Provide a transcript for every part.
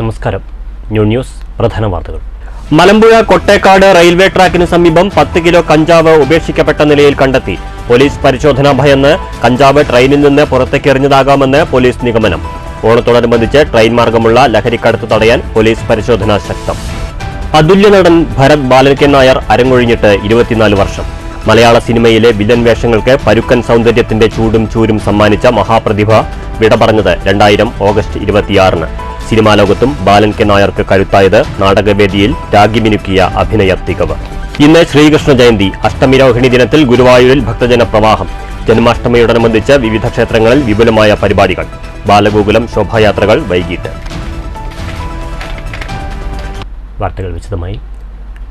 നമസ്കാരം. ന്യൂസ് പ്രധാന വാർത്തകൾ. മലമ്പുഴ കൊട്ടേക്കാട് റെയിൽവേ ട്രാക്കിന് സമീപം 10 കിലോ കഞ്ചാവ് ഉപേക്ഷിക്കപ്പെട്ട നിലയിൽ കണ്ടെത്തി. പോലീസ് പരിശോധന ഭയന്ന് കഞ്ചാവ് ട്രെയിനിൽ നിന്ന് പുറത്തേക്കെറിഞ്ഞതാകാമെന്ന് പോലീസ് നിഗമനം. ഓണത്തോടനുബന്ധിച്ച് ട്രെയിൻ മാർഗമുള്ള ലഹരിക്കടത്ത് തടയാൻ പോലീസ് പരിശോധന ശക്തം. അതുല്യ നടൻ ഭരത് ബാലൻ നായർ അരങ്ങൊഴിഞ്ഞിട്ട് 24 വർഷം. മലയാള സിനിമയിലെ വില്ലൻ വേഷങ്ങൾക്ക് പരുക്കൻ സൗന്ദര്യത്തിന്റെ ചൂടും ചൂരും സമ്മാനിച്ച മഹാപ്രതിഭ വിട പറഞ്ഞത് 2000 ഓഗസ്റ്റ് 26-ന്. സിനിമാ ലോകത്തും ബാലൻ നായർക്ക് കരുത്തായത് നാടകവേദിയിൽ രാഗിമിനുക്കിയ അഭിനയ തികവ്. ഇന്ന് ശ്രീകൃഷ്ണ ജയന്തി. അഷ്ടമിരോഹിണി ദിനത്തിൽ ഗുരുവായൂരിൽ ഭക്തജന പ്രവാഹം. ജന്മാഷ്ടമിയോടനുബന്ധിച്ച് വിവിധ ക്ഷേത്രങ്ങളിൽ വിപുലമായ പരിപാടികൾ. ബാലഗോകുലം ശോഭായാത്രകൾ വൈകിട്ട്. വാർത്തകൾ വിശദമായി.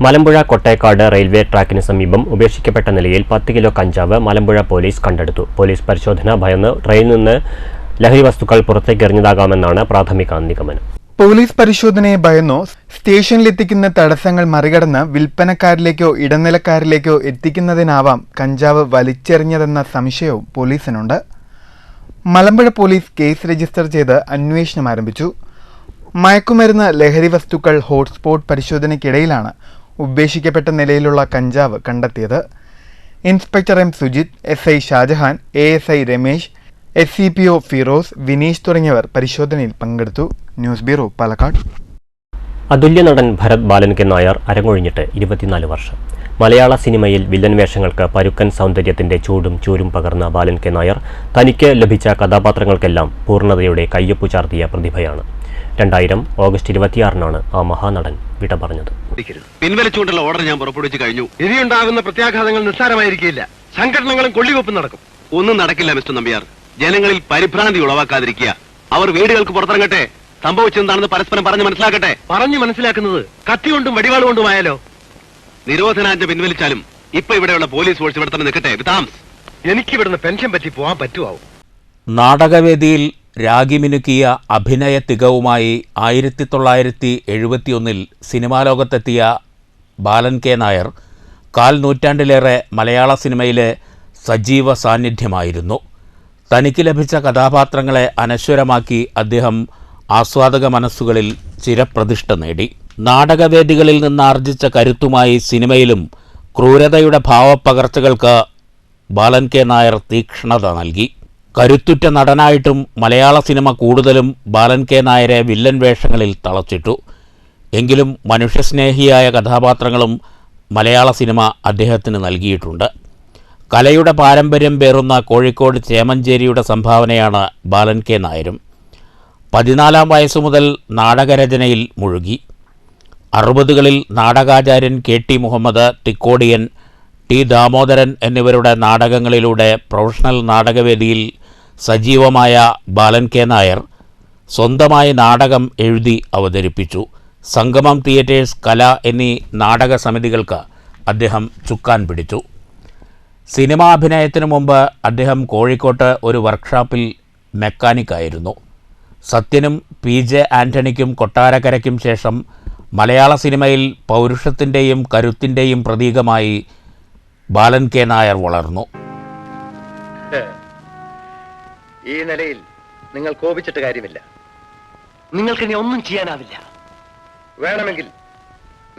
മലമ്പുഴ കൊട്ടേക്കാട് റെയിൽവേ ട്രാക്കിന് സമീപം ഉപേക്ഷിക്കപ്പെട്ട നിലയിൽ 10 കിലോ കഞ്ചാവ് മലമ്പുഴ പോലീസ് കണ്ടെടുത്തു. പോലീസ് പരിശോധന ഭയന്ന് ട്രെയിനിൽ നിന്ന് ലഹരി വസ്തുക്കൾ പുറത്തേക്കെറിഞ്ഞതാകാമെന്നാണ് പ്രാഥമിക നിഗമനം. പോലീസ് പരിശോധനയെ ഭയന്നോ സ്റ്റേഷനിലെത്തിക്കുന്ന തടസ്സങ്ങൾ മറികടന്ന് വിൽപ്പനക്കാരിലേക്കോ ഇടനിലക്കാരിലേക്കോ എത്തിക്കുന്നതിനാവാം കഞ്ചാവ് വലിച്ചെറിഞ്ഞതെന്ന സംശയവും പോലീസിനുണ്ട്. മലമ്പുഴ പോലീസ് കേസ് രജിസ്റ്റർ ചെയ്ത് അന്വേഷണം ആരംഭിച്ചു. മയക്കുമരുന്ന് ലഹരി വസ്തുക്കൾ ഹോട്ട്സ്പോട്ട് പരിശോധനയ്ക്കിടയിലാണ് ഉപേക്ഷിക്കപ്പെട്ട നിലയിലുള്ള കഞ്ചാവ് കണ്ടെത്തിയത്. Inspector M Sujith, SI Shajahan, ASI Ramesh, SCPO Firoz, Vineesh തുടങ്ങിയവർ പരിശോധനയിൽ പങ്കെടുത്തു. News bureau, Palakkad. അതുല്യ നടൻ ഭരത് ബാലൻ നായർ അരങ്ങൊഴിഞ്ഞിട്ട് 24 വർഷം. മലയാള സിനിമയിൽ വില്ലൻ വേഷങ്ങൾക്ക് പരുക്കൻ സൗന്ദര്യത്തിന്റെ ചൂടും ചൂരും പകർന്ന ബാലൻ നായർ തനിക്ക് ലഭിച്ച കഥാപാത്രങ്ങൾക്കെല്ലാം പൂർണ്ണതയുടെ കയ്യൊപ്പു ചാർത്തിയ പ്രതിഭയാണ്. 2000 ഓഗസ്റ്റ് 26-നാണ് ആ മഹാനടൻ വിട പറഞ്ഞത്. പിൻവലിച്ചുകൊണ്ടുള്ള ഓർഡർ ഞാൻ പുറപ്പെടുവിച്ചു കഴിഞ്ഞു. ഇനിയുണ്ടാകുന്ന പ്രത്യാഘാതങ്ങൾ നിസ്സാരമായിരിക്കില്ല. സംഘടനകളും കൊള്ളിവെപ്പ് നടക്കും. ഒന്നും നടക്കില്ല മിസ്റ്റർ നമ്പ്യാർ. ജനങ്ങളിൽ പരിഭ്രാന്തി ഉളവാക്കാതിരിക്കുക. അവർ വീടുകൾക്ക് പുറത്തിറങ്ങട്ടെ. സംഭവിച്ചെന്താണെന്ന് പരസ്പരം പറഞ്ഞു മനസ്സിലാക്കട്ടെ. പറഞ്ഞു മനസ്സിലാക്കുന്നത് കത്തികൊണ്ടും വടിവാളുകൊണ്ടുമായാലോ? നിരോധനാജ്ഞ പിൻവലിച്ചാലും ഇപ്പൊ ഇവിടെയുള്ള പോലീസ് ഫോഴ്സ് ഇവിടെ തന്നെ നിൽക്കട്ടെ. വിതാംസ്, എനിക്ക് ഇവിടുന്ന് പെൻഷൻ പറ്റി പോവാൻ പറ്റുമാവും. നാടകവേദിയിൽ രാഗിമിനുക്കിയ അഭിനയ തികവുമായി 1971-ൽ സിനിമാ ലോകത്തെത്തിയ ബാലൻ നായർ 4 നൂറ്റാണ്ടിലേറെ മലയാള സിനിമയിലെ സജീവ സാന്നിധ്യമായിരുന്നു. തനിക്ക് ലഭിച്ച കഥാപാത്രങ്ങളെ അനശ്വരമാക്കി അദ്ദേഹം ആസ്വാദക മനസ്സുകളിൽ ചിരപ്രതിഷ്ഠ നേടി. നാടകവേദികളിൽ നിന്നാർജിച്ച കരുത്തുമായി സിനിമയിലും ക്രൂരതയുടെ ഭാവപ്പകർച്ചകൾക്ക് ബാലൻ നായർ തീക്ഷ്ണത നൽകി. കരുത്തുറ്റ നടനായിട്ടും മലയാള സിനിമ കൂടുതലും ബാലൻ നായരെ വില്ലൻ വേഷങ്ങളിൽ തളച്ചിട്ടു. എങ്കിലും മനുഷ്യസ്നേഹിയായ കഥാപാത്രങ്ങളും മലയാള സിനിമ അദ്ദേഹത്തിന് നൽകിയിട്ടുണ്ട്. കലയുടെ പാരമ്പര്യം പേറുന്ന കോഴിക്കോട് ചേമഞ്ചേരിയുടെ സംഭാവനയാണ് ബാലൻ നായരും. 14-ാം വയസ്സു മുതൽ നാടകരചനയിൽ മുഴുകി. 60കളിൽ നാടകാചാര്യൻ KT മുഹമ്മദ്, തിക്കോടിയൻ, T ദാമോദരൻ എന്നിവരുടെ നാടകങ്ങളിലൂടെ പ്രൊഫഷണൽ നാടകവേദിയിൽ സജീവമായ ബാലൻ നായർ സ്വന്തമായി നാടകം എഴുതി അവതരിപ്പിച്ചു. സംഗമം തിയേറ്റേഴ്സ്, കല എന്നീ നാടക സമിതികൾക്ക് അദ്ദേഹം ചുക്കാൻ പിടിച്ചു. സിനിമാഭിനയത്തിനു മുമ്പ് അദ്ദേഹം കോഴിക്കോട്ട് ഒരു വർക്ക്ഷോപ്പിൽ മെക്കാനിക്കായിരുന്നു. സത്യനും PJ ആൻ്റണിക്കും കൊട്ടാരക്കരയ്ക്കും ശേഷം മലയാള സിനിമയിൽ പൗരുഷത്തിൻ്റെയും കരുത്തിൻ്റെയും പ്രതീകമായി ബാലൻ നായർ വളർന്നു. ഈ നിലയിൽ നിങ്ങൾ കോപിച്ചിട്ട് കാര്യമില്ല. നിങ്ങൾക്ക് ഇനി ഒന്നും ചെയ്യാനാവില്ല. വേണമെങ്കിൽ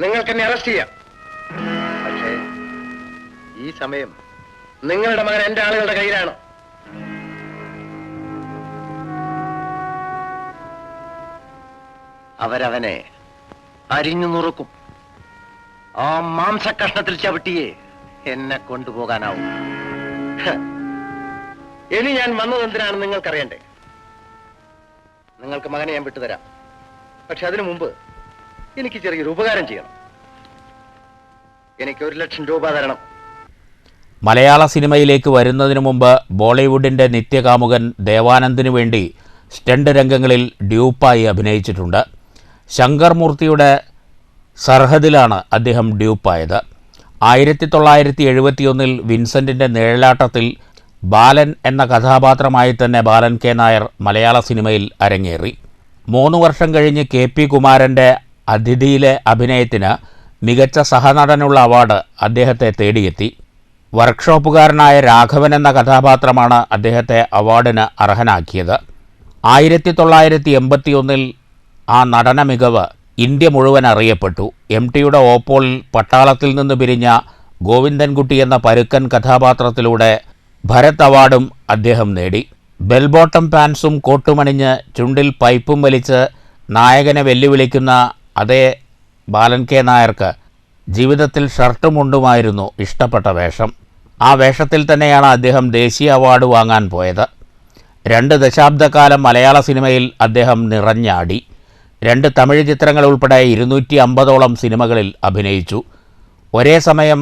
നിങ്ങൾക്ക് എന്നെ അറസ്റ്റ് ചെയ്യാം. പക്ഷേ ഈ സമയം നിങ്ങളുടെ മകൻ എന്റെ ആളുകളുടെ കയ്യിലാണ്. അവരവനെ അരിഞ്ഞു നുറുക്കും. ആ മാംസക്കഷ്ണത്തിൽ ചവിട്ടിയേ എന്നെ കൊണ്ടുപോകാനാവും. ഇനി ഞാൻ വന്നത് എന്തിനാണെന്ന് നിങ്ങൾക്കറിയണ്ടേ? നിങ്ങൾക്ക് മകനെ ഞാൻ വിട്ടുതരാം. പക്ഷെ അതിനു മുമ്പ് എനിക്ക് ചെറിയൊരു ഉപകാരം ചെയ്യണം. എനിക്ക് 1 ലക്ഷം രൂപ തരണം. മലയാള സിനിമയിലേക്ക് വരുന്നതിനു മുമ്പ് ബോളിവുഡിൻ്റെ നിത്യകാമുകൻ ദേവാനന്ദിനു വേണ്ടി സ്റ്റണ്ട് രംഗങ്ങളിൽ ഡ്യൂപ്പായി അഭിനയിച്ചിട്ടുണ്ട്. ശങ്കർ മൂർത്തിയുടെ സർഹദിലാണ് അദ്ദേഹം ഡ്യൂപ്പായത്. 1971-ൽ വിൻസെൻറ്റിൻ്റെ നിഴലാട്ടത്തിൽ ബാലൻ എന്ന കഥാപാത്രമായി തന്നെ ബാലൻ നായർ മലയാള സിനിമയിൽ അരങ്ങേറി. 3 വർഷം കഴിഞ്ഞ് KP കുമാരൻ്റെ അതിഥിയിലെ അഭിനയത്തിന് മികച്ച സഹനടനുള്ള അവാർഡ് അദ്ദേഹത്തെ തേടിയെത്തി. വർക്ക്ഷോപ്പുകാരനായ രാഘവൻ എന്ന കഥാപാത്രമാണ് അദ്ദേഹത്തെ അവാർഡിന് അർഹനാക്കിയത്. 1981-ൽ ആ നടന മികവ് ഇന്ത്യ മുഴുവൻ അറിയപ്പെട്ടു. MTയുടെ ഓപ്പോളിൽ പട്ടാളത്തിൽ നിന്ന് പിരിഞ്ഞ ഗോവിന്ദൻകുട്ടി എന്ന പരുക്കൻ കഥാപാത്രത്തിലൂടെ ഭരത് അവാർഡും അദ്ദേഹം നേടി. ബെൽബോട്ടം പാൻസും കോട്ടുമണിഞ്ഞ് ചുണ്ടിൽ പൈപ്പും വലിച്ച് നായകനെ വെല്ലുവിളിക്കുന്ന അതേ ബാലൻ കെ നായർക്ക് ജീവിതത്തിൽ ഷർട്ടും മുണ്ടുമായിരുന്നു ഇഷ്ടപ്പെട്ട വേഷം. ആ വേഷത്തിൽ തന്നെയാണ് അദ്ദേഹം ദേശീയ അവാർഡ് വാങ്ങാൻ പോയത്. 2 ദശാബ്ദക്കാലം മലയാള സിനിമയിൽ അദ്ദേഹം നിറഞ്ഞാടി. 2 തമിഴ് ചിത്രങ്ങൾ ഉൾപ്പെടെ 250ഓളം സിനിമകളിൽ അഭിനയിച്ചു. ഒരേ സമയം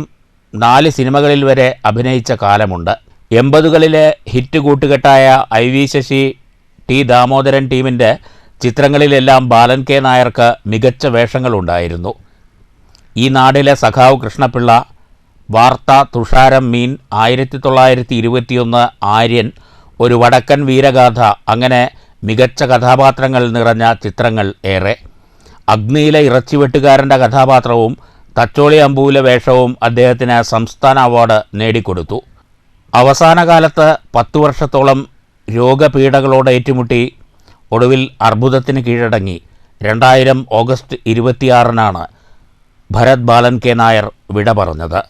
4 സിനിമകളിൽ വരെ അഭിനയിച്ച കാലമുണ്ട്. 80കളിലെ ഹിറ്റ് കൂട്ടുകെട്ടായ IV ശശി, T ദാമോദരൻ ടീമിൻ്റെ ചിത്രങ്ങളിലെല്ലാം ബാലൻ കെ നായർക്ക് മികച്ച വേഷങ്ങളുണ്ടായിരുന്നു. ഈ നാടിലെ സഖാവ് കൃഷ്ണപിള്ള, വാർത്ത, തുഷാരം മീൻ, 1921, ആര്യൻ, ഒരു വടക്കൻ വീരഗാഥ, അങ്ങനെ മികച്ച കഥാപാത്രങ്ങൾ നിറഞ്ഞ ചിത്രങ്ങൾ ഏറെ. അഗ്നിയിലെ ഇറച്ചിവെട്ടുകാരൻ്റെ കഥാപാത്രവും തച്ചോളി അമ്പൂലെ വേഷവും അദ്ദേഹത്തിന് സംസ്ഥാന അവാർഡ് നേടിക്കൊടുത്തു. അവസാന കാലത്ത് 10 വർഷത്തോളം രോഗപീഠകളോട് ഏറ്റുമുട്ടി ഒടുവിൽ അർബുദത്തിന് കീഴടങ്ങി 2000 ഓഗസ്റ്റ് 26-നാണ് ഭരത് ബാലൻ കെ നായർ വിട പറഞ്ഞത്.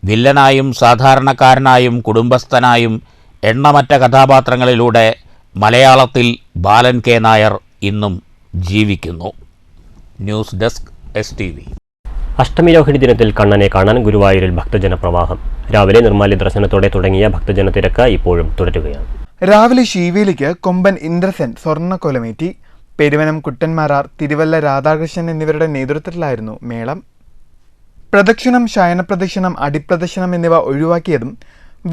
വില്ലനായും സാധാരണക്കാരനായും കുടുംബസ്ഥനായും എണ്ണമറ്റ കഥാപാത്രങ്ങളിലൂടെ മലയാളത്തിൽ ബാലൻ കെ നായർ ഇന്നും ജീവിക്കുന്നു. News desk STV. അഷ്ടമിരോഹിണി ദിനത്തിൽ കണ്ണനെ കാണാൻ ഗുരുവായൂരിൽ ഭക്തജന പ്രവാഹം. രാവിലെ നിർമ്മാല്യ ദർശനത്തോടെ തുടങ്ങിയ ഭക്തജന തിരക്ക് ഇപ്പോഴും തുടരുകയാണ്. രാവിലെ ശീവേലിക്ക് കൊമ്പൻ ഇന്ദ്രസെൻ സ്വർണ്ണക്കൊലമേറ്റി. പെരുവനം കുട്ടന്മാരാർ, തിരുവല്ല രാധാകൃഷ്ണൻ എന്നിവരുടെ നേതൃത്വത്തിലായിരുന്നു മേളം. പ്രദക്ഷിണം, ശയനപ്രദക്ഷിണം, അടിപ്രദക്ഷിണം എന്നിവ ഒഴിവാക്കിയതും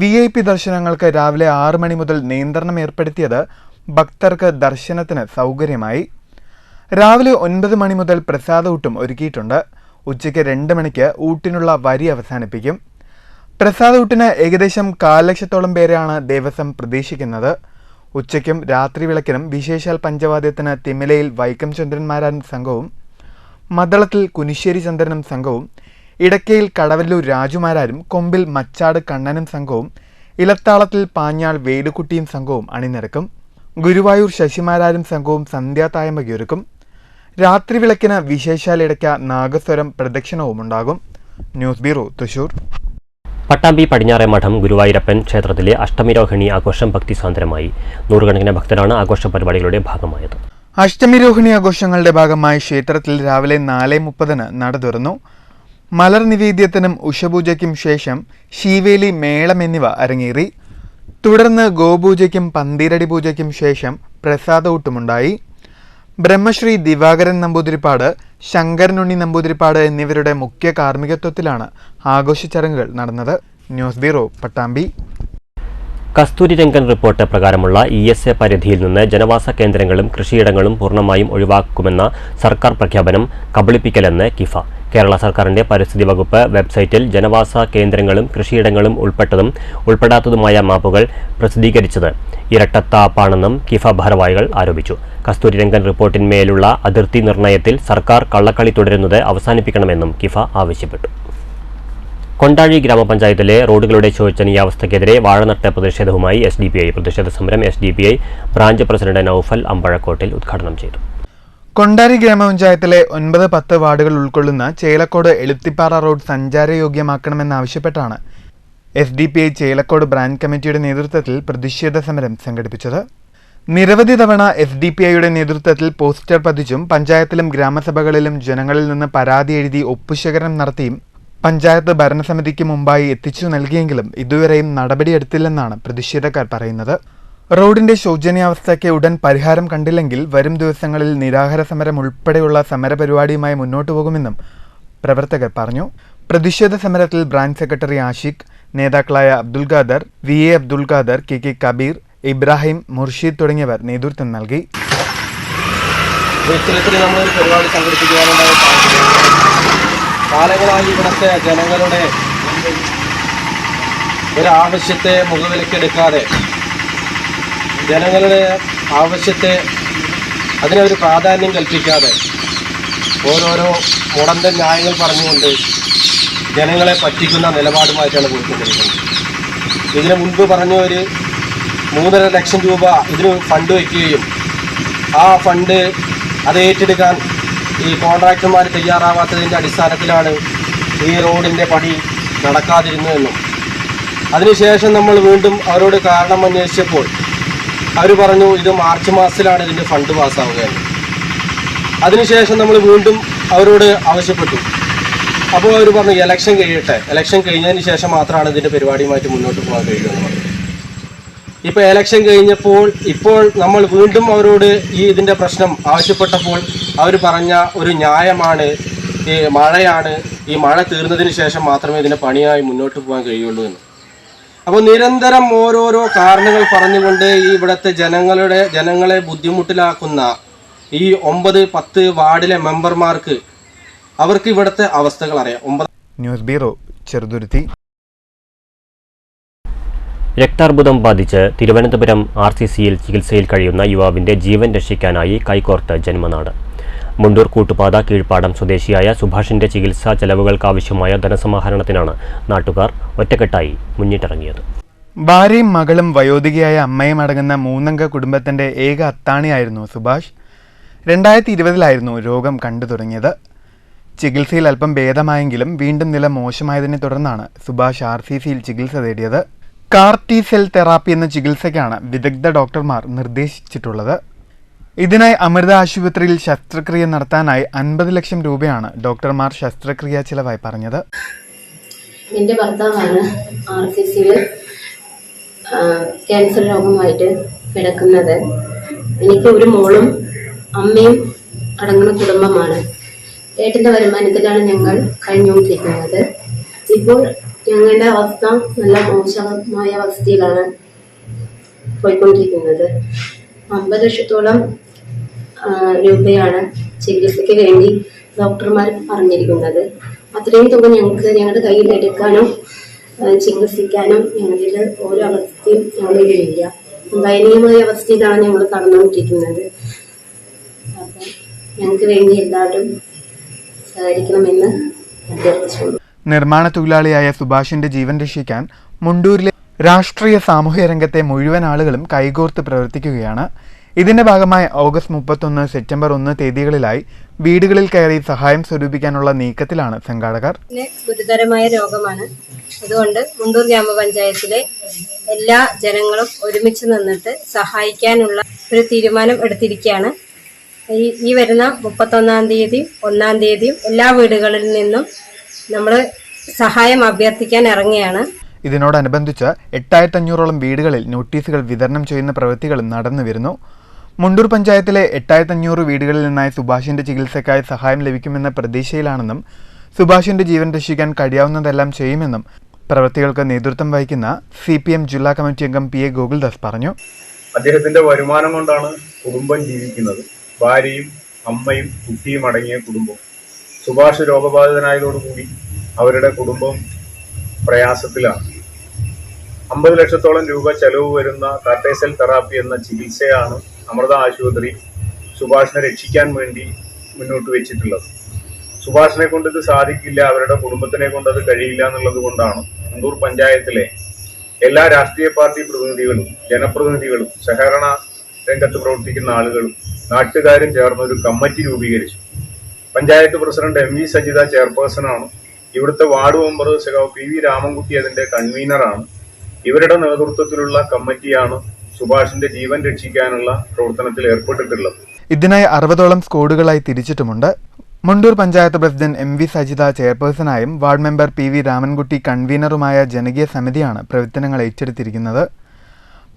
VIP ദർശനങ്ങൾക്ക് രാവിലെ 6 മണി മുതൽ നിയന്ത്രണം ഏർപ്പെടുത്തിയത് ഭക്തർക്ക് ദർശനത്തിന് സൗകര്യമായി. രാവിലെ 9 മണി മുതൽ പ്രസാദഊട്ടും ഒരുക്കിയിട്ടുണ്ട്. ഉച്ചയ്ക്ക് 2 മണിക്ക് ഊട്ടിനുള്ള വരി അവസാനിപ്പിക്കും. പ്രസാദഊട്ടിന് ഏകദേശം 1/4 ലക്ഷത്തോളം പേരെയാണ് ദേവസ്വം പ്രതീക്ഷിക്കുന്നത്. ഉച്ചയ്ക്കും രാത്രി വിളക്കിനും വിശേഷാൽ പഞ്ചവാദ്യത്തിന് തിമിലയിൽ വൈക്കം ചന്ദ്രന്മാരാൻ സംഘവും, മദ്ദളത്തിൽ കുനിശ്ശേരി ചന്ദ്രനും സംഘവും, ഇടക്കയിൽ കടവല്ലൂർ രാജുമാരാരും, കൊമ്പിൽ മച്ചാട് കണ്ണനും സംഘവും, ഇലത്താളത്തിൽ പാഞ്ഞാൾ വേലുക്കുട്ടിയും സംഘവും അണിനിരക്കും. ഗുരുവായൂർ ശശിമാരാരും സംഘവും സന്ധ്യാതായമകയൊരുക്കും. രാത്രി വിളക്കിന് വിശേഷാൽ ഇടയ്ക്ക നാഗസ്വരം പ്രദക്ഷിണവും ഉണ്ടാകും. News bureau, Thrissur. പട്ടാമ്പി പടിഞ്ഞാറെ മഠം ഗുരുവായൂരപ്പൻ ക്ഷേത്രത്തിലെ അഷ്ടമിരോഹിണി ആഘോഷം ഭക്തിസാന്ദ്രമായി. നൂറുകണക്കിന് ഭക്തരാണ് ആഘോഷ പരിപാടികളുടെ ഭാഗമായത്. അഷ്ടമിരോഹിണി ആഘോഷങ്ങളുടെ ഭാഗമായി ക്ഷേത്രത്തിൽ രാവിലെ 4:30 നട തുറന്നു. മലർ നിവേദ്യത്തിനും ഉഷപൂജയ്ക്കും ശേഷം ശീവേലി, മേളം എന്നിവ അരങ്ങേറി. തുടർന്ന് ഗോപൂജയ്ക്കും പന്തീരടി പൂജയ്ക്കും ശേഷം പ്രസാദഊട്ടുമുണ്ടായി. ബ്രഹ്മശ്രീ ദിവാകരൻ നമ്പൂതിരിപ്പാട്, ശങ്കരനുണ്ണി നമ്പൂതിരിപ്പാട് എന്നിവരുടെ മുഖ്യ കാർമ്മികത്വത്തിലാണ് ആഘോഷ ചടങ്ങുകൾ നടന്നത്. News bureau, Pattambi. Kasturi Rangan report പ്രകാരമുള്ള ESA പരിധിയിൽ നിന്ന് ജനവാസ കേന്ദ്രങ്ങളും കൃഷിയിടങ്ങളും പൂർണ്ണമായും ഒഴിവാക്കുമെന്ന സർക്കാർ പ്രഖ്യാപനം കബളിപ്പിക്കലെന്ന് കിഫ. കേരള സർക്കാരിന്റെ പരിസ്ഥിതി വകുപ്പ് വെബ്സൈറ്റിൽ ജനവാസ കേന്ദ്രങ്ങളും കൃഷിയിടങ്ങളും ഉൾപ്പെട്ടതും ഉൾപ്പെടാത്തതുമായ മാപ്പുകൾ പ്രസിദ്ധീകരിച്ചത് ഇരട്ടത്താപ്പാണെന്നും കിഫ ഭാരവാഹികൾ ആരോപിച്ചു. കസ്തൂരി രംഗൻ റിപ്പോർട്ടിന്മേലുള്ള അതിർത്തി നിർണയത്തിൽ സർക്കാർ കള്ളക്കളി തുടരുന്നത് അവസാനിപ്പിക്കണമെന്നും കിഫ ആവശ്യപ്പെട്ടു. കൊണ്ടാഴി ഗ്രാമപഞ്ചായത്തിലെ റോഡുകളുടെ ശോചനീയാവസ്ഥയ്ക്കെതിരെ വാഴനട്ട് പ്രതിഷേധവുമായി SDPI. പ്രതിഷേധ സമരം SDPI branch president Noufal Ambazhakottil ഉദ്ഘാടനം ചെയ്തു. കൊണ്ടാഴി ഗ്രാമപഞ്ചായത്തിലെ 9-10 വാർഡുകൾ ഉൾക്കൊള്ളുന്ന ചേലക്കോട് എളുത്തിപ്പാറ റോഡ് സഞ്ചാരയോഗ്യമാക്കണമെന്നാവശ്യപ്പെട്ടാണ് SDPI ചേലക്കോട് ബ്രാഞ്ച് കമ്മിറ്റിയുടെ നേതൃത്വത്തിൽ പ്രതിഷേധ സമരം സംഘടിപ്പിച്ചത്. നിരവധി തവണ SDPIയുടെ നേതൃത്വത്തിൽ പോസ്റ്റർ പതിച്ചും പഞ്ചായത്തിലും ഗ്രാമസഭകളിലും ജനങ്ങളിൽ നിന്ന് പരാതി എഴുതി ഒപ്പുശേഖരണം നടത്തിയും പഞ്ചായത്ത് ഭരണസമിതിക്ക് മുമ്പായി എത്തിച്ചു നൽകിയെങ്കിലും ഇതുവരെയും നടപടിയെടുത്തില്ലെന്നാണ് പ്രതിഷേധക്കാർ പറയുന്നത്. റോഡിന്റെ ശോചനീയാവസ്ഥയ്ക്ക് ഉടൻ പരിഹാരം കണ്ടില്ലെങ്കിൽ വരും ദിവസങ്ങളിൽ നിരാഹാര സമരം ഉൾപ്പെടെയുള്ള സമരപരിപാടിയുമായി മുന്നോട്ടു പോകുമെന്നും പ്രവർത്തകർ പറഞ്ഞു. പ്രതിഷേധ സമരത്തിൽ ബ്രാഞ്ച് സെക്രട്ടറി ആഷിഖ്, നേതാക്കളായ അബ്ദുൽ ഖാദർ, VA അബ്ദുൽ ഖാദർ, KK കബീർ, ഇബ്രാഹിം, മുർഷീദ് തുടങ്ങിയവർ നേതൃത്വം നൽകി. കാലങ്ങളായി ഇവിടുത്തെ ജനങ്ങളുടെ ഒരാവശ്യത്തെ മുഖവിലക്കെടുക്കാതെ ജനങ്ങളുടെ ആവശ്യത്തെ അതിനൊരു പ്രാധാന്യം കൽപ്പിക്കാതെ ഓരോരോ മുടന്തൻ ന്യായങ്ങൾ പറഞ്ഞുകൊണ്ട് ജനങ്ങളെ പറ്റിക്കുന്ന നിലപാടുമായിട്ടാണ് പോയിക്കൊണ്ടിരിക്കുന്നത്. ഇതിനു മുൻപ് പറഞ്ഞ ഒരു 3.5 ലക്ഷം രൂപ ഇതിന് ഫണ്ട് വയ്ക്കുകയും ആ ഫണ്ട് അത് ഏറ്റെടുക്കാൻ ഈ കോൺട്രാക്ടർമാർ തയ്യാറാവാത്തതിൻ്റെ അടിസ്ഥാനത്തിലാണ് ഈ റോഡിൻ്റെ പണി നടക്കാതിരുന്നതെന്നും അതിനുശേഷം നമ്മൾ വീണ്ടും അവരോട് കാരണം അന്വേഷിച്ചപ്പോൾ അവർ പറഞ്ഞു ഇത് മാർച്ച് മാസത്തിലാണ് ഇതിൻ്റെ ഫണ്ട് പാസ്സാവുകയെന്ന്. അതിനുശേഷം നമ്മൾ വീണ്ടും അവരോട് ആവശ്യപ്പെട്ടു. അപ്പോൾ അവർ പറഞ്ഞു ഇലക്ഷൻ കഴിയട്ടെ, ഇലക്ഷൻ കഴിഞ്ഞതിന് ശേഷം മാത്രമാണ് ഇതിൻ്റെ പരിപാടിയുമായിട്ട് മുന്നോട്ട് പോകാൻ കഴിയുമെന്ന് പറഞ്ഞു. ഇപ്പോൾ ഇലക്ഷൻ കഴിഞ്ഞപ്പോൾ ഇപ്പോൾ നമ്മൾ വീണ്ടും അവരോട് ഇതിൻ്റെ പ്രശ്നം ആവശ്യപ്പെട്ടപ്പോൾ അവർ പറഞ്ഞ ഒരു ന്യായമാണ് ഈ മഴയാണ്, ഈ മഴ തീർന്നതിന് ശേഷം മാത്രമേ ഇതിൻ്റെ പണിയായി മുന്നോട്ട് പോകാൻ കഴിയുള്ളൂ എന്ന്. അപ്പോൾ നിരന്തരം ഓരോരോ കാരണങ്ങൾ പറഞ്ഞുകൊണ്ട് ഈ ഇവിടുത്തെ ജനങ്ങളെ ബുദ്ധിമുട്ടിലാക്കുന്ന ഈ 9-10 വാർഡിലെ മെമ്പർമാർക്ക് അവർക്ക് ഇവിടുത്തെ അവസ്ഥകൾ അറിയാം. News bureau, Cheruthuruthy. രക്താർബുദം ബാധിച്ച് തിരുവനന്തപുരം RCCയിൽ ചികിത്സയിൽ കഴിയുന്ന യുവാവിന്റെ ജീവൻ രക്ഷിക്കാനായി കൈകോർത്ത് ജന്മനാട്. മുണ്ടൂർ കൂട്ടുപാത കീഴ്പ്പാടം സ്വദേശിയായ സുഭാഷിന്റെ ചികിത്സാ ചെലവുകൾക്കാവശ്യമായ ധനസമാഹരണത്തിനാണ് നാട്ടുകാർ ഒറ്റക്കെട്ടായി മുന്നിട്ടിറങ്ങിയത്. ഭാര്യയും മകളും വയോധികയായ അമ്മയും അടങ്ങുന്ന 3-അംഗ കുടുംബത്തിന്റെ ഏക അത്താണിയായിരുന്നു സുഭാഷ്. 2020 രോഗം കണ്ടു തുടങ്ങിയത്. ചികിത്സയിൽ അല്പം ഭേദമായെങ്കിലും വീണ്ടും നില മോശമായതിനെ തുടർന്നാണ് സുഭാഷ് RCCയിൽ ചികിത്സ തേടിയത്. CAR-T സെൽ തെറാപ്പി എന്ന ചികിത്സയ്ക്കാണ് വിദഗ്ധ ഡോക്ടർമാർ നിർദ്ദേശിച്ചിട്ടുള്ളത്. ഇതിനായി അമൃത ആശുപത്രിയിൽ ശസ്ത്രക്രിയ നടത്താനായി 50 ലക്ഷം രൂപയാണ് ഡോക്ടർമാർ ശസ്ത്രക്രിയാ ചിലവായി പറഞ്ഞത്. എൻ്റെ ഭർത്താവാണ് RCCയിൽ ക്യാൻസർ രോഗമായിട്ട് കിടക്കുന്നത്. എനിക്ക് ഒരു മോളും അമ്മയും അടങ്ങുന്ന കുടുംബമാണ്. ഏട്ടൻ്റെ വരുമാനത്തിലാണ് ഞങ്ങൾ കഴിഞ്ഞുകൊണ്ടിരിക്കുന്നത്. ഇപ്പോൾ ഞങ്ങളുടെ അവസ്ഥ നല്ല മോശമായ അവസ്ഥയിലാണ് പോയിക്കൊണ്ടിരിക്കുന്നത്. 50 ലക്ഷത്തോളം രൂപയാണ് ചികിത്സയ്ക്ക് വേണ്ടി ഡോക്ടർമാർ പറഞ്ഞിരിക്കുന്നത്. അത്രയും തുക ഞങ്ങൾക്ക് ഞങ്ങളുടെ കയ്യിൽ എടുക്കാനോ ചികിത്സിക്കാനോ ഞങ്ങളിൽ ഓരോ അവസ്ഥയും ഞങ്ങളില്ല. ദയനീയമായ അവസ്ഥയിലാണ് ഞങ്ങൾ കടന്നുകൊണ്ടിരിക്കുന്നത്. അപ്പം ഞങ്ങൾക്ക് വേണ്ടി എല്ലാവരും സഹകരിക്കണമെന്ന് അഭ്യർത്ഥിച്ചുകൊണ്ടു. നിർമ്മാണ തൊഴിലാളിയായ സുഭാഷിന്റെ ജീവൻ രക്ഷിക്കാൻ മുണ്ടൂരിലെ രാഷ്ട്രീയ സാമൂഹ്യ രംഗത്തെ മുഴുവൻ ആളുകളും കൈകോർത്ത് പ്രവർത്തിക്കുകയാണ്. ഇതിന്റെ ഭാഗമായി ഓഗസ്റ്റ് 31, സെപ്റ്റംബർ 1 തീയതികളിലായി വീടുകളിൽ കയറി സഹായം സ്വരൂപിക്കാനുള്ള നീക്കത്തിലാണ് സംഘാടകർ. ഗുരുതരമായ രോഗമാണ്. അതുകൊണ്ട് മുണ്ടൂർ ഗ്രാമപഞ്ചായത്തിലെ എല്ലാ ജനങ്ങളും ഒരുമിച്ച് നിന്നിട്ട് സഹായിക്കാനുള്ള ഒരു തീരുമാനം എടുത്തിരിക്കുകയാണ്. ഈ വരുന്ന 31-ാം തീയതിയും 1-ാം തീയതിയും എല്ലാ വീടുകളിൽ നിന്നും നമ്മൾ സഹായം അഭ്യർത്ഥിക്കാൻ ഇറങ്ങുകയാണ്. ഇതിനോടനുബന്ധിച്ച് 8500ഓളം വീടുകളിൽ നോട്ടീസുകൾ വിതരണം ചെയ്യുന്ന പ്രവൃത്തികളും നടന്നു വരുന്നു. മുണ്ടൂർ പഞ്ചായത്തിലെ 8500 വീടുകളിൽ നിന്നായി സുഭാഷിന്റെ ചികിത്സയ്ക്കായി സഹായം ലഭിക്കുമെന്ന പ്രതീക്ഷയിലാണെന്നും സുഭാഷിന്റെ ജീവൻ രക്ഷിക്കാൻ കഴിയാവുന്നതെല്ലാം ചെയ്യുമെന്നും പ്രവൃത്തികൾക്ക് നേതൃത്വം വഹിക്കുന്ന CPM ജില്ലാ കമ്മിറ്റി അംഗം PA ഗോകുൽദാസ് പറഞ്ഞു. അദ്ദേഹത്തിന്റെ വരുമാനം കൊണ്ടാണ് കുടുംബം ജീവിക്കുന്നത്. ഭാര്യയും അമ്മയും കുട്ടിയും അടങ്ങിയ കുടുംബം. സുഭാഷ് രോഗബാധിതനായതോടുകൂടി അവരുടെ കുടുംബം പ്രയാസത്തിലാണ്. 50 ലക്ഷത്തോളം രൂപ ചെലവ് വരുന്ന CAR-T സെൽ തെറാപ്പി എന്ന ചികിത്സയാണ് അമൃത ആശുപത്രി സുഭാഷിനെ രക്ഷിക്കാൻ വേണ്ടി മുന്നോട്ട് വെച്ചിട്ടുള്ളത്. സുഭാഷിനെ കൊണ്ട് ഇത് സാധിക്കില്ല, അവരുടെ കുടുംബത്തിനെ കൊണ്ട് അത് കഴിയില്ല എന്നുള്ളത് കൊണ്ടാണ് മുണ്ടൂർ പഞ്ചായത്തിലെ എല്ലാ രാഷ്ട്രീയ പാർട്ടി പ്രതിനിധികളും ജനപ്രതിനിധികളും സഹകരണ രംഗത്ത് പ്രവർത്തിക്കുന്ന ആളുകളും നാട്ടുകാരും ചേർന്ന് ഒരു കമ്മിറ്റി രൂപീകരിച്ചു. പഞ്ചായത്ത് പ്രസിഡന്റ് MV സജിത ചെയർപേഴ്സണാണ്. ഇവിടുത്തെ വാർഡ് മെമ്പർ PV രാമൻകുട്ടി അതിന്റെ കൺവീനറാണ്. ഇവരുടെ നേതൃത്വത്തിലുള്ള കമ്മിറ്റിയാണ് സുഭാഷിന്റെ ജീവൻ രക്ഷിക്കാനുള്ള പ്രവർത്തനത്തിൽ ഏർപ്പെട്ടിട്ടുള്ളത്. ഇതിനായി 60ഓളം സ്ക്വാഡുകളായി തിരിച്ചിട്ടുമുണ്ട്. മുണ്ടൂർ പഞ്ചായത്ത് പ്രസിഡന്റ് MV സജിത ചെയർപേഴ്സണായും വാർഡ് മെമ്പർ PV രാമൻകുട്ടി കൺവീനറുമായ ജനകീയ സമിതിയാണ് പ്രവർത്തനങ്ങൾ ഏറ്റെടുത്തിരിക്കുന്നത്.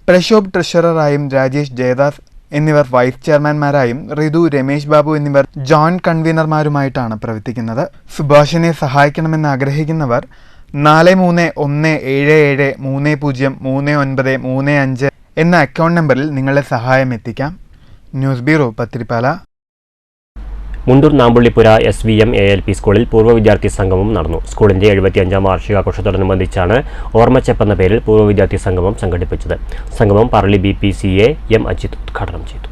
പ്രക്ഷോഭ് ട്രഷററായും രാജേഷ് ജയദാസ് എന്നിവർ വൈസ് ചെയർമാൻമാരായും റിതു, രമേശ് ബാബു എന്നിവർ ജോയിന്റ് കൺവീനർമാരുമായിട്ടാണ് പ്രവർത്തിക്കുന്നത്. സുഭാഷിനെ സഹായിക്കണമെന്ന് ആഗ്രഹിക്കുന്നവർ 431773030935 എന്ന അക്കൗണ്ട് നമ്പറിൽ നിങ്ങളുടെ സഹായം എത്തിക്കാം. News bureau, Pathirippala. Mundur Nampullippura SVM ALP സ്കൂളിൽ പൂർവ്വ വിദ്യാർത്ഥി സംഗമം നടന്നു. സ്കൂളിന്റെ 75-ാം വാർഷികാഘോഷത്തോടനുബന്ധിച്ചാണ് ഓർമ്മച്ചെപ്പ് എന്ന പേരിൽ പൂർവ്വ വിദ്യാർത്ഥി സംഗമം സംഘടിപ്പിച്ചത്. സംഗമം പറളി BPCA M അജിത് ഉദ്ഘാടനം ചെയ്തു.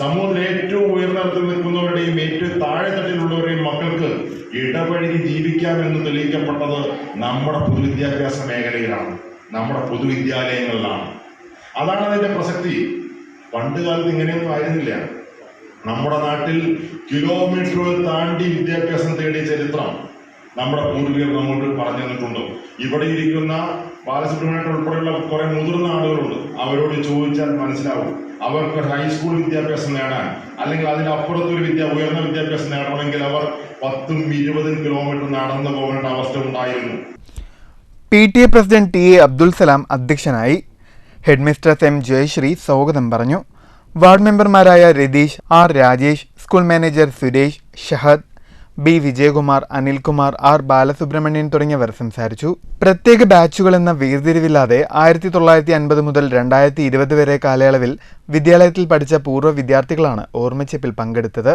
സമൂഹത്തിൽ ഏറ്റവും ഉയർന്ന തലത്തിൽ നിൽക്കുന്നവരുടെയും ഏറ്റവും താഴെ തട്ടിലുള്ളവരുടെയും മക്കൾക്ക് ഇടപഴകി ജീവിക്കാമെന്ന് തെളിയിക്കപ്പെട്ടത് നമ്മുടെ പൊതുവിദ്യാഭ്യാസ മേഖലയിലാണ്, നമ്മുടെ പൊതുവിദ്യാലയങ്ങളിലാണ്. അതാണ് അതിന്റെ പ്രസക്തി. പണ്ട് കാലത്ത് ഇങ്ങനെയൊന്നും ആയിരുന്നില്ല. നമ്മുടെ നാട്ടിൽ കിലോമീറ്ററുകൾ താണ്ടി വിദ്യാഭ്യാസം തേടിയ ചരിത്രം നമ്മുടെ പൂർവികർ നമ്മോട് പറഞ്ഞു തന്നിട്ടുണ്ട്. ഇവിടെ ഇരിക്കുന്ന ബാലസുബ്രഹ്മണ്യൻ ഉൾപ്പെടെയുള്ള കുറെ മുതിർന്ന ആളുകളുണ്ട്. അവരോട് ചോദിച്ചാൽ മനസ്സിലാവും. അവർക്ക് ഹൈസ്കൂൾ വിദ്യാഭ്യാസം നേടാൻ അല്ലെങ്കിൽ അതിനപ്പുറത്തൊരു ഉയർന്ന വിദ്യാഭ്യാസം നേടണമെങ്കിൽ അവർ 10-20 കിലോമീറ്റർ നടന്നു പോകേണ്ട അവസ്ഥ ഉണ്ടായിരുന്നു. PTA president TA Abdul Salam അധ്യക്ഷനായി. ഹെഡ്മിസ്ട്രസ് M ജയശ്രീ സ്വാഗതം പറഞ്ഞു. വാർഡ് മെമ്പർമാരായ Ratheesh, R Rajesh, school manager Suresh, Shahad, B Vijayakumar, Anilkumar, R Balasubramanian തുടങ്ങിയവർ സംസാരിച്ചു. പ്രത്യേക ബാച്ചുകൾ എന്ന വേർതിരിവില്ലാതെ 1950 മുതൽ 2020 വരെ കാലയളവിൽ വിദ്യാലയത്തിൽ പഠിച്ച പൂർവ്വ വിദ്യാർത്ഥികളാണ് ഓർമ്മച്ചെപ്പിൽ പങ്കെടുത്തത്.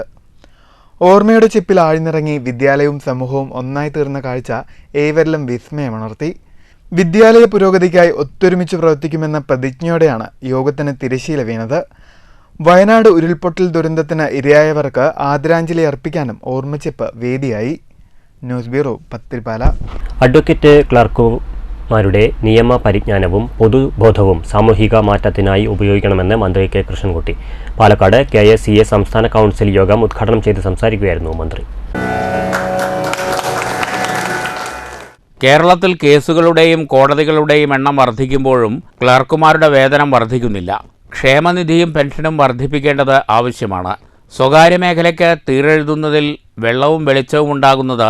ഓർമ്മയുടെ ചെപ്പിൽ ആഴ്ന്നിറങ്ങി വിദ്യാലയവും സമൂഹവും ഒന്നായി തീർന്ന കാഴ്ച ഏവരിലും വിസ്മയമുണർത്തി. വിദ്യാലയ പുരോഗതിക്കായി ഒത്തൊരുമിച്ച് പ്രവർത്തിക്കുമെന്ന പ്രതിജ്ഞയോടെയാണ് യോഗത്തിന് തിരശ്ശീല വീണത്. വയനാട് ഉരുൾപൊട്ടൽ ദുരന്തത്തിന് ഇരയായവർക്ക് ആദരാഞ്ജലി അർപ്പിക്കാനും ഓർമ്മച്ചെപ്പ് വേദിയായി. News bureau, Pathirippala. അഡ്വക്കേറ്റ് ക്ലർക്കുമാരുടെ നിയമ പരിജ്ഞാനവും പൊതുബോധവും സാമൂഹിക മാറ്റത്തിനായി ഉപയോഗിക്കണമെന്ന് മന്ത്രി കെ കൃഷ്ണൻകുട്ടി. പാലക്കാട് KSCA സംസ്ഥാന കൗൺസിൽ യോഗം ഉദ്ഘാടനം ചെയ്ത് സംസാരിക്കുകയായിരുന്നു മന്ത്രി. കേരളത്തിൽ കേസുകളുടെയും കോടതികളുടെയും എണ്ണം വർദ്ധിക്കുമ്പോഴും ക്ലർക്കുമാരുടെ വേതനം വർദ്ധിക്കുന്നില്ല. ക്ഷേമനിധിയും പെൻഷനും വർദ്ധിപ്പിക്കേണ്ടത് ആവശ്യമാണ്. സ്വകാര്യ മേഖലയ്ക്ക് തീരെഴുതുന്നതിൽ വെള്ളവും വെളിച്ചവും ഉണ്ടാകുന്നത്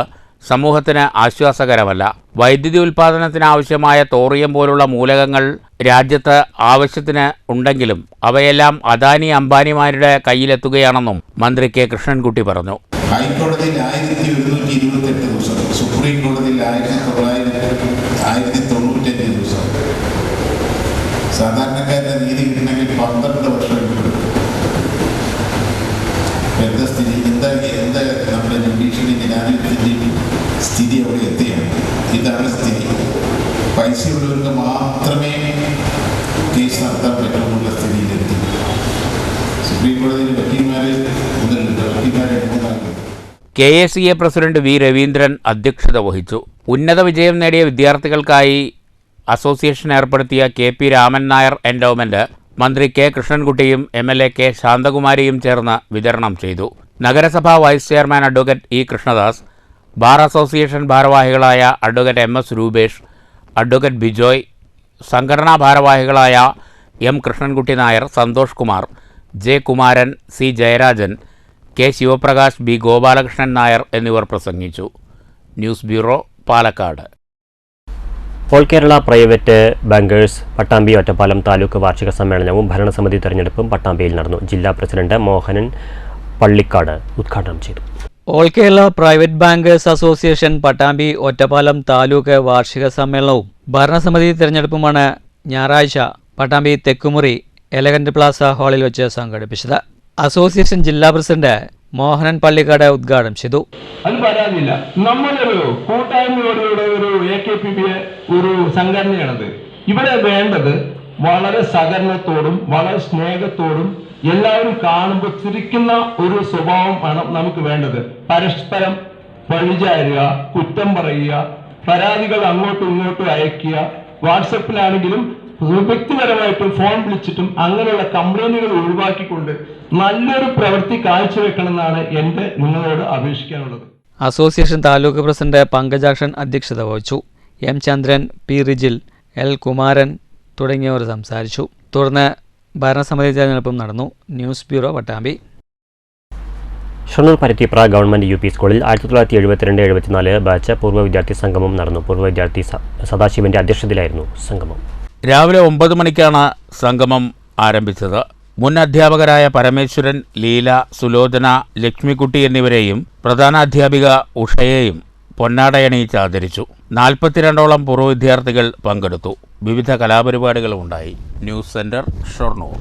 സമൂഹത്തിന് ആശ്വാസകരമല്ല. വൈദ്യുതി ഉൽപ്പാദനത്തിനാവശ്യമായ തോറിയം പോലുള്ള മൂലകങ്ങൾ രാജ്യത്ത് ആവശ്യത്തിന് ഉണ്ടെങ്കിലും അവയെല്ലാം അദാനി അംബാനിമാരുടെ കയ്യിലെത്തുകയാണെന്നും മന്ത്രി കെ കൃഷ്ണൻകുട്ടി പറഞ്ഞു. ഹൈക്കോടതിയിൽ 1128 ദിവസം, സുപ്രീം കോടതിയിൽ 1995 ദിവസം. സാധാരണക്കാരുടെ നീതി കിട്ടണമെങ്കിൽ 12 വർഷം എടുക്കും. എന്താ സ്ഥിതി? എന്താ നമ്മുടെ ജുഡീഷ്യറി ജനാധിപത്യത്തിൻ്റെയും സ്ഥിതി അവിടെ എത്തുകയാണ്. ഇതാണ് സ്ഥിതി. പൈസയുള്ളവർക്ക് മാത്രമേ കേസ് നടത്താൻ പറ്റുമെന്നുള്ള സ്ഥിതിയിലെത്തി. സുപ്രീം കോടതിയിൽ വക്കീൽമാരെ KSCA പ്രസിഡന്റ് V രവീന്ദ്രൻ അധ്യക്ഷത വഹിച്ചു. ഉന്നത വിജയം നേടിയ വിദ്യാർത്ഥികൾക്കായി അസോസിയേഷൻ ഏർപ്പെടുത്തിയ KP രാമൻ നായർ എൻഡോമെന്റ് മന്ത്രി കെ കൃഷ്ണൻകുട്ടിയും MLA കെ ശാന്തകുമാരിയും ചേർന്ന് വിതരണം ചെയ്തു. നഗരസഭാ vice chairman advocate E Krishnadas, bar association ഭാരവാഹികളായ advocate MS Rupesh, advocate Bijoy, സംഘടനാ ഭാരവാഹികളായ M Krishnankutty Nair, Santhosh Kumar, J Kumaran, C Jayarajan, K Sivaprakash, B Gopalakrishnan Nair എന്നിവർ പ്രസംഗിച്ചു. News bureau, Palakkad. All Kerala private bankers Pattambi Ottapalam taluk വാർഷിക സമ്മേളനവും ഭരണസമിതി തെരഞ്ഞെടുപ്പും പട്ടാമ്പിയിൽ നടന്നു. ജില്ലാ പ്രസിഡന്റ് മോഹനൻ പള്ളിക്കാട് ഉദ്ഘാടനം ചെയ്തു. All Kerala private bankers association Pattambi Ottapalam taluk വാർഷിക സമ്മേളനവും ഭരണസമിതി തെരഞ്ഞെടുപ്പുമാണ് ഞായറാഴ്ച പട്ടാമ്പി തെക്കുമുറി എലഗന്റ് പ്ലാസ ഹാളിൽ വെച്ച് സംഘടിപ്പിച്ചത്. അസോസിയേഷൻ ജില്ലാ പ്രസിഡന്റ് മോഹനൻ പള്ളിക്കാട് ഉദ്ഘാടനം ചെയ്തു. അത് പരാതിയില്ല. നമ്മളൊരു കൂട്ടായ്മയോടുകൂടെ ഒരു AKPB ഒരു സംഘടനയാണത്. ഇവിടെ വേണ്ടത് വളരെ സഹകരണത്തോടും വളരെ സ്നേഹത്തോടും എല്ലാവരും കാണുമ്പോൾ ചിരിക്കുന്ന ഒരു സ്വഭാവം ആണ് നമുക്ക് വേണ്ടത്. പരസ്പരം പഴിചാരുക, കുറ്റം പറയുക, പരാതികൾ അങ്ങോട്ടും ഇങ്ങോട്ടും അയക്കുക, വാട്സപ്പിലാണെങ്കിലും വ്യക്തിപരമായിട്ടും ഫോൺ വിളിച്ചിട്ടും അങ്ങനെയുള്ള കംപ്ലൈന്റുകൾ ഒഴിവാക്കിക്കൊണ്ട് നല്ലൊരു പ്രവൃത്തി കാഴ്ചവെക്കണമെന്നാണ് എൻ്റെ നിങ്ങളോട് അപേക്ഷിക്കാനുള്ളത്. അസോസിയേഷൻ താലൂക്ക് പ്രസിഡന്റ് പങ്കജാക്ഷൻ അധ്യക്ഷത വഹിച്ചു. M ചന്ദ്രൻ, P റിജിൽ, L കുമാരൻ തുടങ്ങിയവർ സംസാരിച്ചു. തുടർന്ന് ഭരണസമിതി തെരഞ്ഞെടുപ്പും നടന്നു. News bureau, Pattambi. Shoranur Paruthipra government UP സ്കൂളിൽ 1972-74 ബാച്ച് പൂർവ്വ വിദ്യാർത്ഥി സംഗമം നടന്നു. പൂർവ്വ വിദ്യാർത്ഥി സദാശിവന്റെ അധ്യക്ഷതയിലായിരുന്നു സംഗമം. രാവിലെ 9 മണിക്കാണ് സംഗമം ആരംഭിച്ചത്. മുൻ അധ്യാപകരായ പരമേശ്വരൻ, ലീല, സുലോചന, ലക്ഷ്മിക്കുട്ടി എന്നിവരെയും പ്രധാനാധ്യാപിക ഉഷയെയും പൊന്നാടയണിയിച്ച് ആദരിച്ചു. 42ഓളം പൂർവ്വ വിദ്യാർത്ഥികൾ പങ്കെടുത്തു. വിവിധ കലാപരിപാടികളും ഉണ്ടായി. News centre, Shoranur.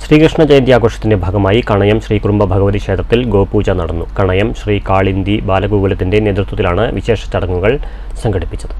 ശ്രീകൃഷ്ണ ജയന്തി ആഘോഷത്തിന്റെ ഭാഗമായി കണയം ശ്രീ കുറുമ്പ ഭഗവതി ക്ഷേത്രത്തിൽ ഗോപൂജ നടന്നു. കണയം ശ്രീ കാളിന്തി ബാലഗോകുലത്തിന്റെ നേതൃത്വത്തിലാണ് വിശേഷ ചടങ്ങുകൾ സംഘടിപ്പിച്ചത്.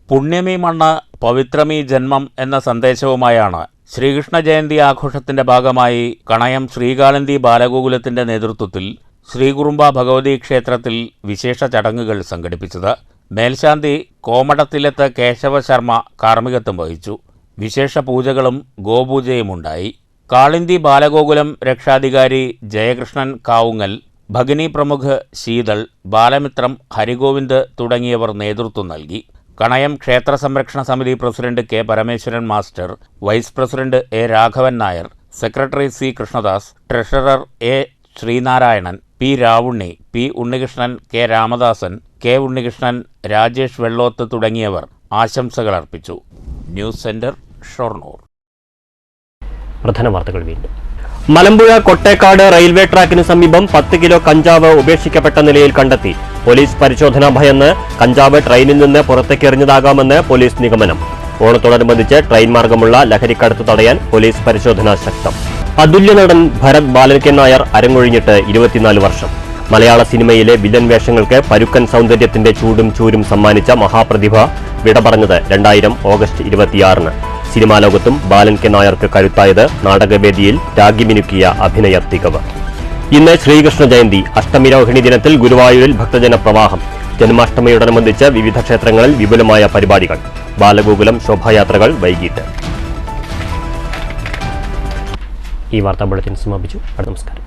പുണ്യമീ മണ്ണ് പവിത്രമീ ജന്മം എന്ന സന്ദേശവുമായാണ് ശ്രീകൃഷ്ണ ജയന്തി ആഘോഷത്തിന്റെ ഭാഗമായി കണയം ശ്രീകാളന്തി ബാലഗോകുലത്തിന്റെ നേതൃത്വത്തിൽ ശ്രീകുറുമ്പ ഭഗവതി ക്ഷേത്രത്തിൽ വിശേഷ ചടങ്ങുകൾ സംഘടിപ്പിച്ചത്. മേൽശാന്തി കോമടത്തിലത്ത് കേശവ ശർമ്മ കാർമ്മികത്വം വഹിച്ചു. വിശേഷ പൂജകളും ഗോപൂജയുമുണ്ടായി. കാളിന്തി ബാലഗോകുലം രക്ഷാധികാരി ജയകൃഷ്ണൻ കാവുങ്ങൽ, ഭഗിനി പ്രമുഖ് ശീതൾ, ബാലമിത്രം ഹരിഗോവിന്ദ് തുടങ്ങിയവർ നേതൃത്വം നൽകി. കണയം ക്ഷേത്ര സംരക്ഷണ സമിതി president K Parameswaran master, vice president A Raghavan Nair, secretary C Krishnadas, treasurer A Sreenarayanan, P Ravunni, P Unnikrishnan, K Ramadasan, K Unnikrishnan, Rajesh Vellothu തുടങ്ങിയവർ ആശംസകൾ അർപ്പിച്ചു. News centre, Shoranur. പ്രധാന വാർത്തകൾ വീണ്ടും. മലമ്പുഴ കൊട്ടേക്കാട് റെയിൽവേ ട്രാക്കിന് സമീപം 10 കിലോ കഞ്ചാവ് ഉപേക്ഷിക്കപ്പെട്ട നിലയിൽ കണ്ടെത്തി. പോലീസ് പരിശോധന ഭയന്ന് കഞ്ചാവ് ട്രെയിനിൽ നിന്ന് പുറത്തേക്കെറിഞ്ഞതാകാമെന്ന് പോലീസ് നിഗമനം. ഓണത്തോടനുബന്ധിച്ച് ട്രെയിൻ മാർഗമുള്ള ലഹരിക്കടത്ത് തടയാൻ പോലീസ് പരിശോധന ശക്തം. അതുല്യ നടൻ ഭരത് ബാലൻകെ നായർ അരങ്ങൊഴിഞ്ഞിട്ട് 24 വർഷം. മലയാള സിനിമയിലെ വില്ലൻ വേഷങ്ങൾക്ക് പരുക്കൻ സൗന്ദര്യത്തിന്റെ ചൂടും ചൂരും സമ്മാനിച്ച മഹാപ്രതിഭ വിട പറഞ്ഞത് 2000 ഓഗസ്റ്റ് 26-ന്. സിനിമാ ലോകത്തും ബാലൻകെ നായർക്ക് കരുത്തായത് നാടകവേദിയിൽ രാഗിമിനുക്കിയ അഭിനയ തികവ്. ഇന്ന് ശ്രീകൃഷ്ണ ജയന്തി. അഷ്ടമിരോഹിണി ദിനത്തിൽ ഗുരുവായൂരിൽ ഭക്തജന പ്രവാഹം. ജന്മാഷ്ടമിയോടനുബന്ധിച്ച് വിവിധ ക്ഷേത്രങ്ങളിൽ വിപുലമായ പരിപാടികൾ. ബാലഗോകുലം ശോഭായാത്രകൾ വൈകിട്ട്. ഈ വാർത്താ ബുള്ളറ്റിൻ സമാപിച്ചു. നമസ്കാരം.